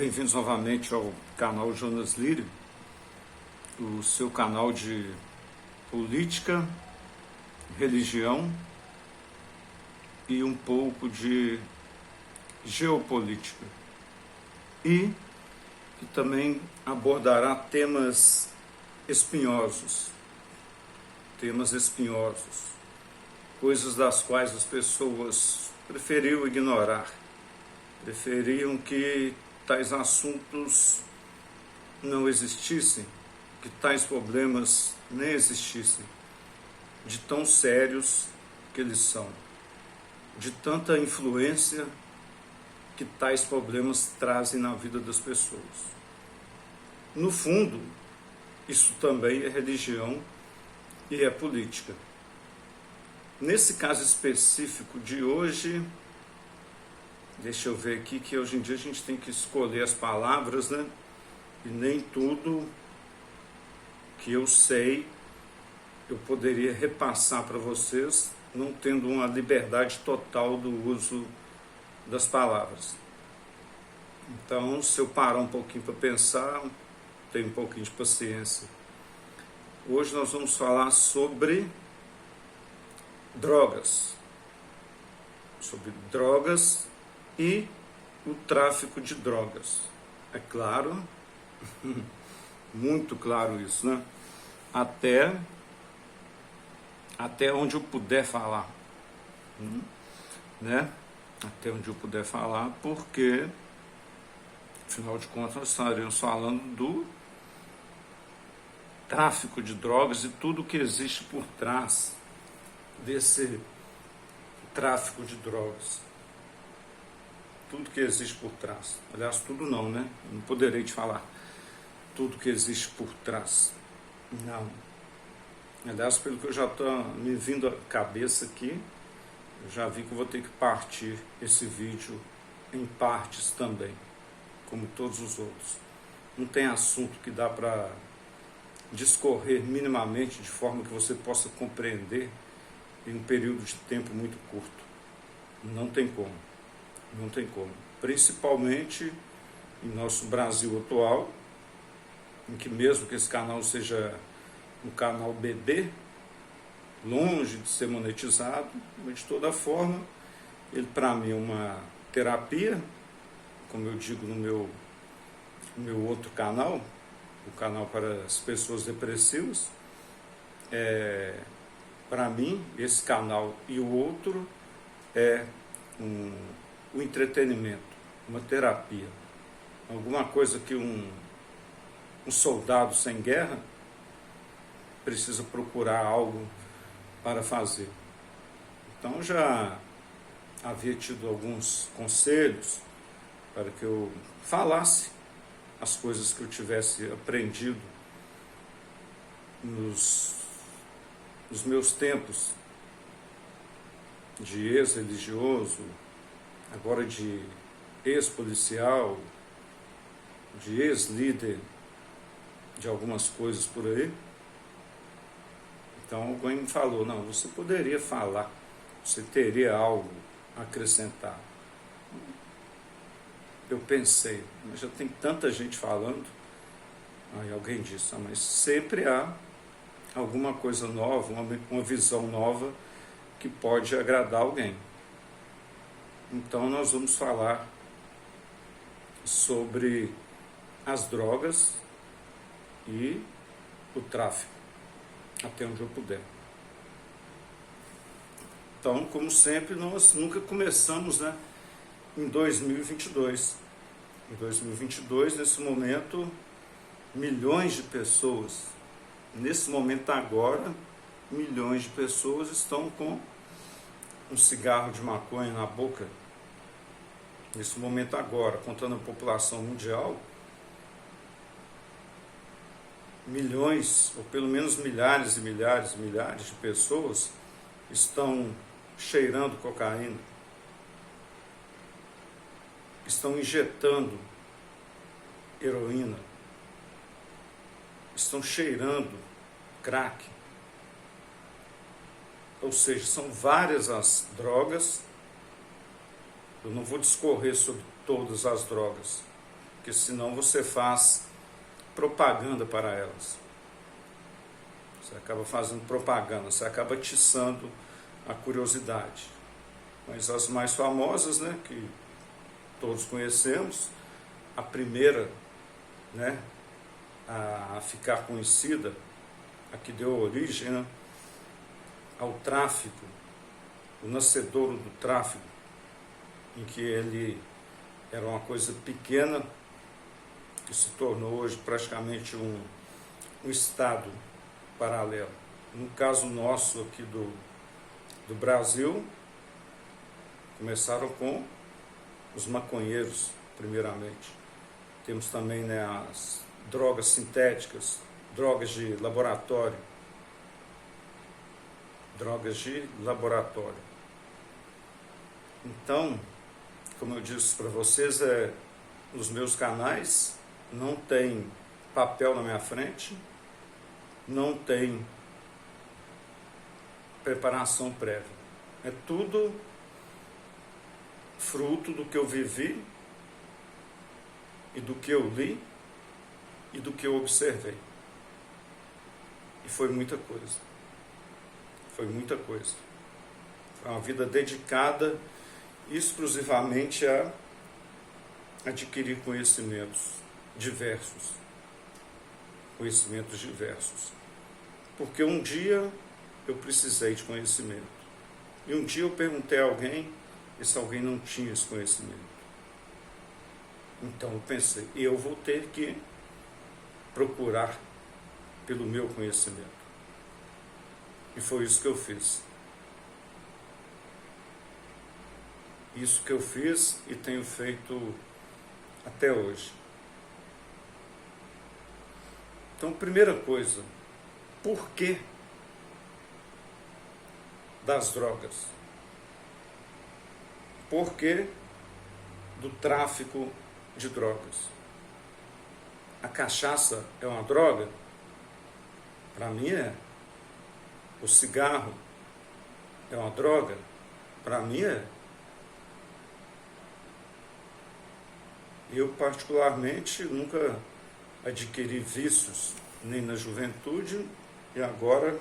Bem-vindos novamente ao canal Jonas Lírio, o seu canal de política, religião e um pouco de geopolítica. E que também abordará temas espinhosos, coisas das quais as pessoas preferiam ignorar, preferiam que tais assuntos não existissem, que tais problemas nem existissem, de tão sérios que eles são, de tanta influência que tais problemas trazem na vida das pessoas. No fundo, isso também é religião e é política. Nesse caso específico de hoje, deixa eu ver aqui, que hoje em dia a gente tem que escolher as palavras, né? E nem tudo que eu sei eu poderia repassar para vocês, não tendo uma liberdade total do uso das palavras. Então, se eu parar um pouquinho para pensar, tenho um pouquinho de paciência. Hoje nós vamos falar sobre drogas. Sobre drogas e o tráfico de drogas. É claro, muito claro isso, né? Até onde eu puder falar, né? Até onde eu puder falar, porque, afinal de contas, nós estaremos falando do tráfico de drogas e tudo que existe por trás desse tráfico de drogas. Tudo que existe por trás. Aliás, tudo não, né? Não poderei te falar tudo que existe por trás. Não. Aliás, pelo que eu já estou me vindo à cabeça aqui, eu já vi que eu vou ter que partir esse vídeo em partes também, como todos os outros. Não tem assunto que dá para discorrer minimamente de forma que você possa compreender em um período de tempo muito curto. Não tem como. Não tem como. Principalmente em nosso Brasil atual, em que mesmo que esse canal seja um canal bebê, longe de ser monetizado, mas de toda forma, ele para mim é uma terapia, como eu digo no meu outro canal, o canal para as pessoas depressivas. Para mim, esse canal e o outro é o entretenimento, uma terapia, alguma coisa que um soldado sem guerra precisa procurar algo para fazer. Então já havia tido alguns conselhos para que eu falasse as coisas que eu tivesse aprendido nos meus tempos de ex-religioso, agora de ex-policial, de ex-líder de algumas coisas por aí. Então alguém me falou, não, você poderia falar, você teria algo a acrescentar. Eu pensei, mas já tem tanta gente falando. Aí alguém disse, mas sempre há alguma coisa nova, uma visão nova que pode agradar alguém. Então nós vamos falar sobre as drogas e o tráfico, até onde eu puder. Então, como sempre, nós nunca começamos, né, em 2022. Em 2022, nesse momento, milhões de pessoas, nesse momento agora, milhões de pessoas estão com um cigarro de maconha na boca. Nesse momento agora, contando a população mundial, milhões, ou pelo menos milhares e milhares e milhares de pessoas estão cheirando cocaína, estão injetando heroína, estão cheirando crack. Ou seja, são várias as drogas. Eu não vou discorrer sobre todas as drogas, porque senão você faz propaganda para elas. Você acaba fazendo propaganda, você acaba atiçando a curiosidade. Mas as mais famosas, né, que todos conhecemos, a primeira, né, a ficar conhecida, a que deu origem, né, ao tráfico, o nascedouro do tráfico, em que ele era uma coisa pequena, que se tornou hoje praticamente um estado paralelo. No caso nosso aqui do Brasil, começaram com os maconheiros, primeiramente. Temos também, né, as drogas sintéticas, drogas de laboratório. Drogas de laboratório. Então, como eu disse para vocês, nos meus canais não tem papel na minha frente, não tem preparação prévia. É tudo fruto do que eu vivi e do que eu li e do que eu observei. E foi muita coisa. Foi muita coisa. Foi uma vida dedicada exclusivamente a adquirir conhecimentos diversos. Conhecimentos diversos. Porque um dia eu precisei de conhecimento. E um dia eu perguntei a alguém, e se alguém não tinha esse conhecimento. Então eu pensei, eu vou ter que procurar pelo meu conhecimento. E foi isso que eu fiz. Isso que eu fiz e tenho feito até hoje. Então, primeira coisa, por que das drogas? Por que do tráfico de drogas? A cachaça é uma droga? Para mim é. O cigarro é uma droga? Para mim é. Eu, particularmente, nunca adquiri vícios, nem na juventude, e agora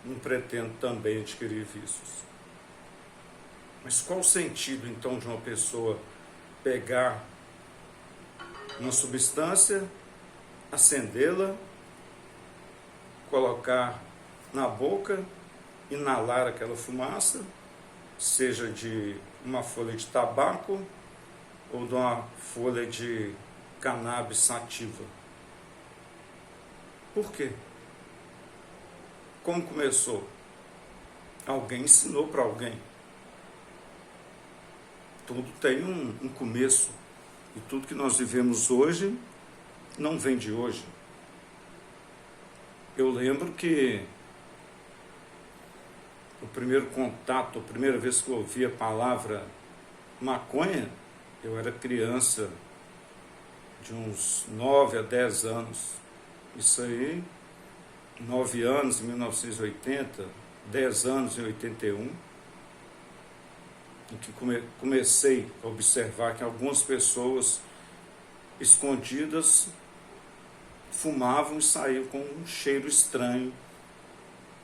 não pretendo também adquirir vícios. Mas qual o sentido, então, de uma pessoa pegar uma substância, acendê-la, colocar na boca, inalar aquela fumaça, seja de uma folha de tabaco ou de uma folha de cannabis sativa? Por quê? Como começou? Alguém ensinou para alguém. Tudo tem um começo. E tudo que nós vivemos hoje não vem de hoje. Eu lembro que o primeiro contato, a primeira vez que eu ouvi a palavra maconha, eu era criança, de uns 9 a 10 anos. Isso aí, 9 anos em 1980, 10 anos em 81, em que comecei a observar que algumas pessoas escondidas fumavam e saíam com um cheiro estranho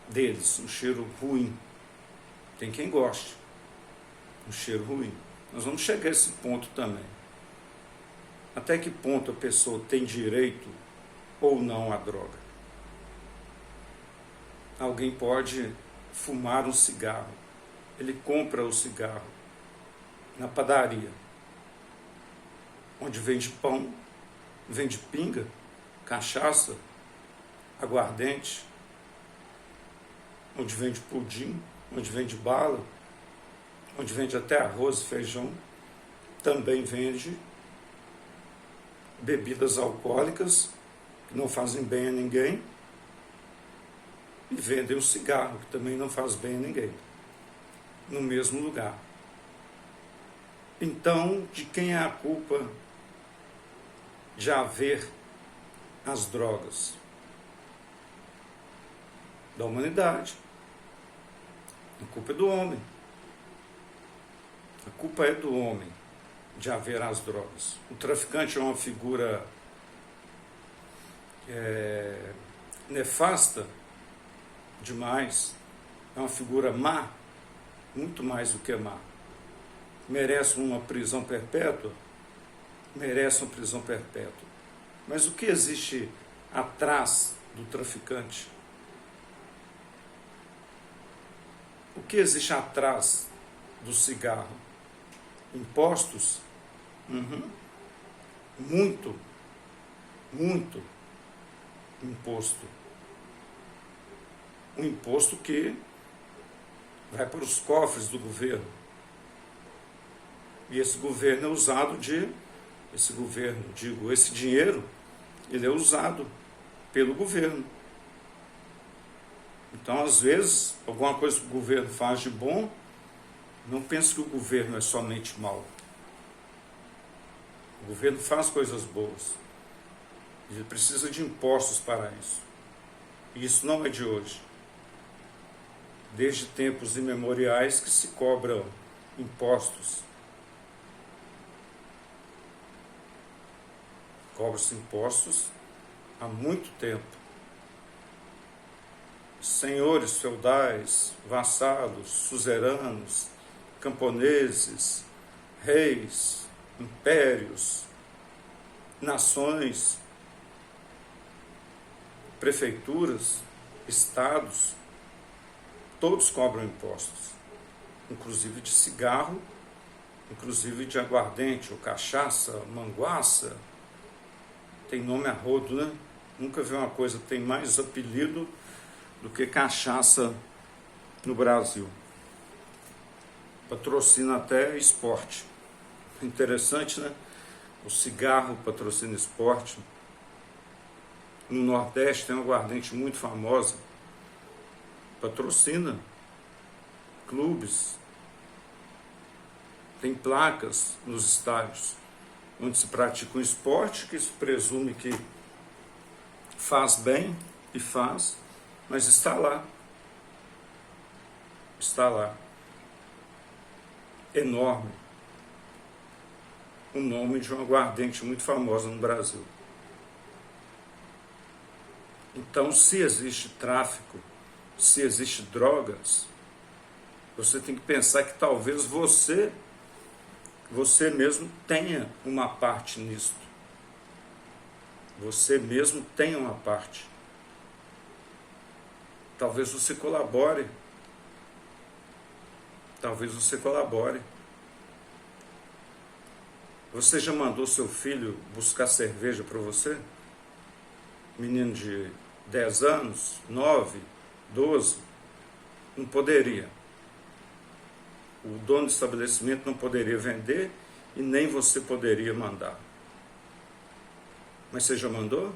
deles, um cheiro ruim. Tem quem goste, um cheiro ruim. Nós vamos chegar a esse ponto também. Até que ponto a pessoa tem direito ou não à droga? Alguém pode fumar um cigarro. Ele compra o cigarro na padaria, onde vende pão, vende pinga, cachaça, aguardente, onde vende pudim, onde vende bala, onde vende até arroz e feijão, também vende bebidas alcoólicas que não fazem bem a ninguém, e vendem o cigarro, que também não faz bem a ninguém, no mesmo lugar. Então, de quem é a culpa de haver as drogas? Da humanidade. A culpa é do homem. A culpa é do homem. de haver as drogas. O traficante é uma figura nefasta demais, é uma figura má, muito mais do que má. Merece uma prisão perpétua? Merece uma prisão perpétua. Mas o que existe atrás do traficante? O que existe atrás do cigarro? Impostos? Muito imposto. Um imposto que vai para os cofres do governo. E esse governo é usado esse dinheiro, ele é usado pelo governo. Então, às vezes, alguma coisa que o governo faz de bom, não pense que o governo é somente mau. O governo faz coisas boas. Ele precisa de impostos para isso. E isso não é de hoje. Desde tempos imemoriais que se cobram impostos. Cobram-se impostos há muito tempo. Senhores feudais, vassalos, suzeranos, camponeses, reis, impérios, nações, prefeituras, estados, todos cobram impostos, inclusive de cigarro, inclusive de aguardente, ou cachaça, manguaça, tem nome a rodo, né? Nunca vi uma coisa que tem mais apelido do que cachaça no Brasil. Patrocina até esporte. Interessante, né? O cigarro patrocina esporte. No Nordeste tem uma aguardente muito famosa. Patrocina clubes. Tem placas nos estádios onde se pratica um esporte que se presume que faz bem e faz, mas está lá. Está lá. Enorme. O nome de uma aguardente muito famosa no Brasil. Então, se existe tráfico, se existe drogas, você tem que pensar que talvez você mesmo tenha uma parte nisto. Você mesmo tenha uma parte. Talvez você colabore. Talvez você colabore. Você já mandou seu filho buscar cerveja para você? Menino de 10 anos, 9, 12, não poderia. O dono do estabelecimento não poderia vender e nem você poderia mandar. Mas você já mandou?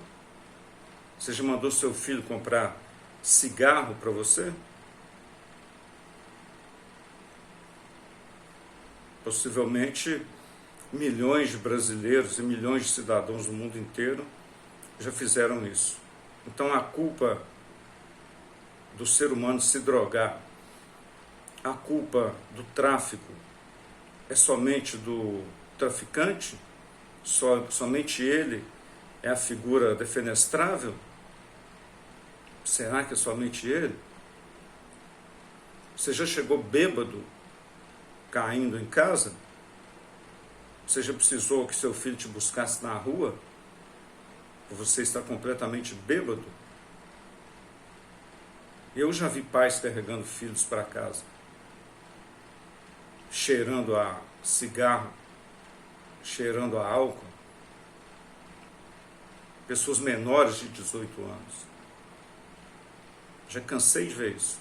Você já mandou seu filho comprar cigarro para você? Possivelmente milhões de brasileiros e milhões de cidadãos do mundo inteiro já fizeram isso. Então a culpa do ser humano se drogar, a culpa do tráfico é somente do traficante? Somente ele é a figura defenestrável? Será que é somente ele? Você já chegou bêbado caindo em casa? Você já precisou que seu filho te buscasse na rua? Você está completamente bêbado? Eu já vi pais carregando filhos para casa, cheirando a cigarro, cheirando a álcool. Pessoas menores de 18 anos. Já cansei de ver isso.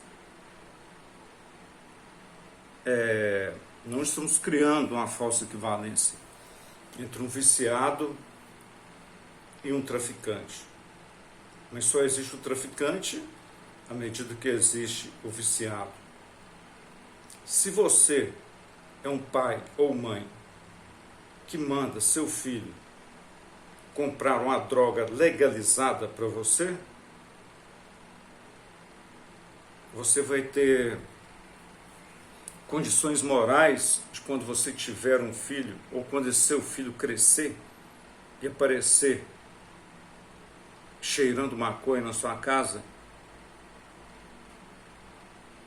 Não estamos criando uma falsa equivalência entre um viciado e um traficante. Mas só existe o traficante à medida que existe o viciado. Se você é um pai ou mãe que manda seu filho comprar uma droga legalizada para você, você vai ter condições morais de quando você tiver um filho, ou quando esse seu filho crescer e aparecer cheirando maconha na sua casa,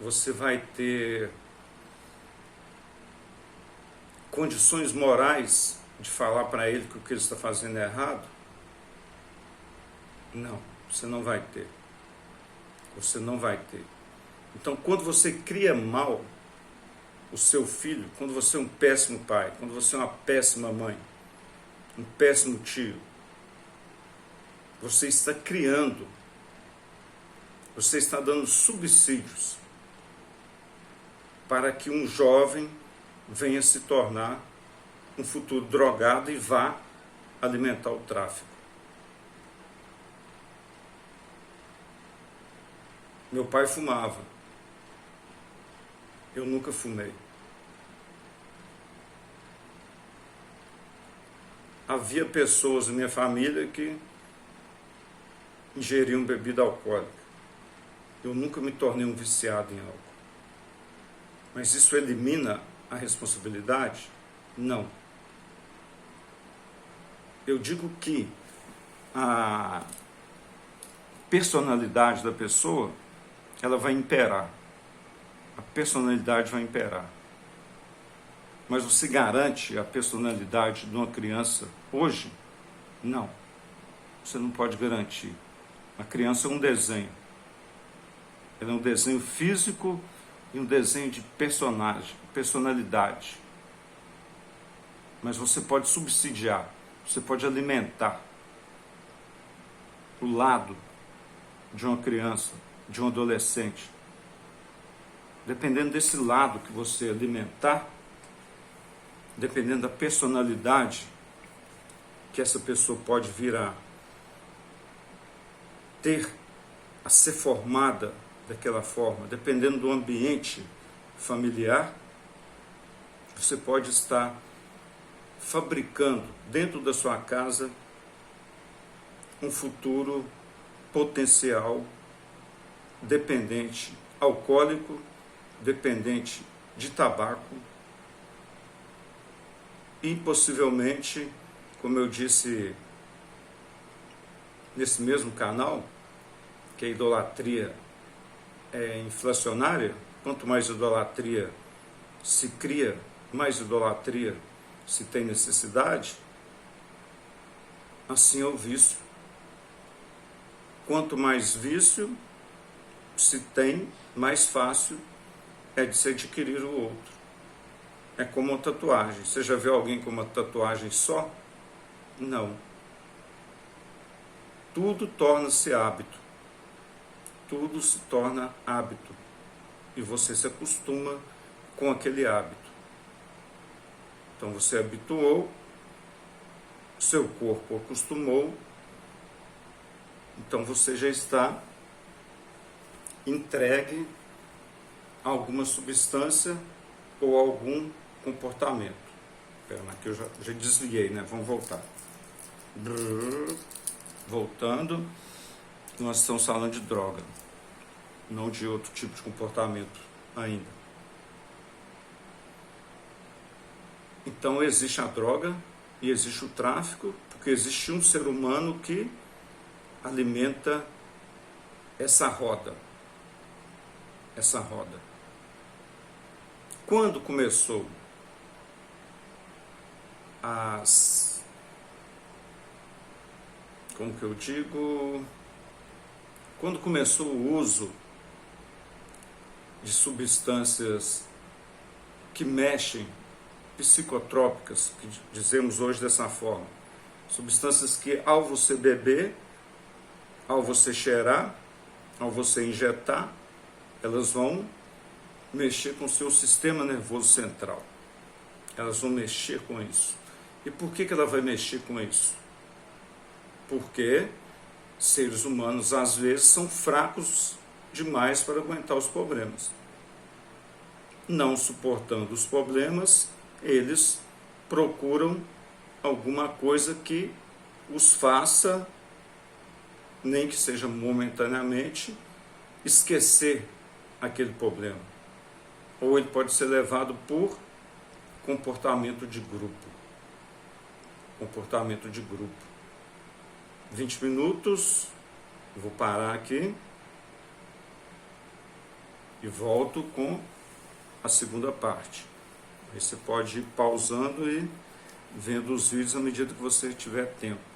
você vai ter condições morais de falar para ele que o que ele está fazendo é errado? Não, você não vai ter. Você não vai ter. Então, quando você cria mal o seu filho, quando você é um péssimo pai, quando você é uma péssima mãe, um péssimo tio, você está criando, você está dando subsídios para que um jovem venha se tornar um futuro drogado e vá alimentar o tráfico. Meu pai fumava. Eu nunca fumei. Havia pessoas na minha família que ingeriam bebida alcoólica. Eu nunca me tornei um viciado em álcool. Mas isso elimina a responsabilidade? Não. Eu digo que a personalidade da pessoa, ela vai imperar. A personalidade vai imperar. Mas você garante a personalidade de uma criança hoje? Não. Você não pode garantir. A criança é um desenho. Ela é um desenho físico e um desenho de personalidade. Mas você pode subsidiar, você pode alimentar o lado de uma criança, de um adolescente. Dependendo desse lado que você alimentar, dependendo da personalidade que essa pessoa pode vir a ter, a ser formada daquela forma, dependendo do ambiente familiar, você pode estar fabricando dentro da sua casa um futuro potencial dependente, alcoólico, dependente de tabaco e possivelmente, como eu disse nesse mesmo canal, que a idolatria é inflacionária. Quanto mais idolatria se cria, mais idolatria se tem necessidade. Assim é o vício. Quanto mais vício se tem, mais fácil é de se adquirir o outro. É como uma tatuagem. Você já viu alguém com uma tatuagem só? Não. Tudo torna-se hábito. Tudo se torna hábito. E você se acostuma com aquele hábito. Então você habituou, seu corpo acostumou, então você já está entregue a alguma substância ou algum comportamento. Espera, aqui eu já desliguei, né? Vamos voltar. Voltando, nós estamos falando de droga, não de outro tipo de comportamento ainda. Então existe a droga e existe o tráfico, porque existe um ser humano que alimenta essa roda. Essa roda. Quando começou como que eu digo? Quando começou o uso de substâncias que mexem, psicotrópicas, que dizemos hoje dessa forma, substâncias que ao você beber, ao você cheirar, ao você injetar, elas vão mexer com o seu sistema nervoso central. Elas vão mexer com isso. E por que ela vai mexer com isso? Porque seres humanos, às vezes, são fracos demais para aguentar os problemas. Não suportando os problemas, eles procuram alguma coisa que os faça, nem que seja momentaneamente, esquecer aquele problema. ou ele pode ser levado por comportamento de grupo. Comportamento de grupo. 20 minutos, vou parar aqui e volto com a segunda parte. Aí você pode ir pausando e vendo os vídeos à medida que você tiver tempo.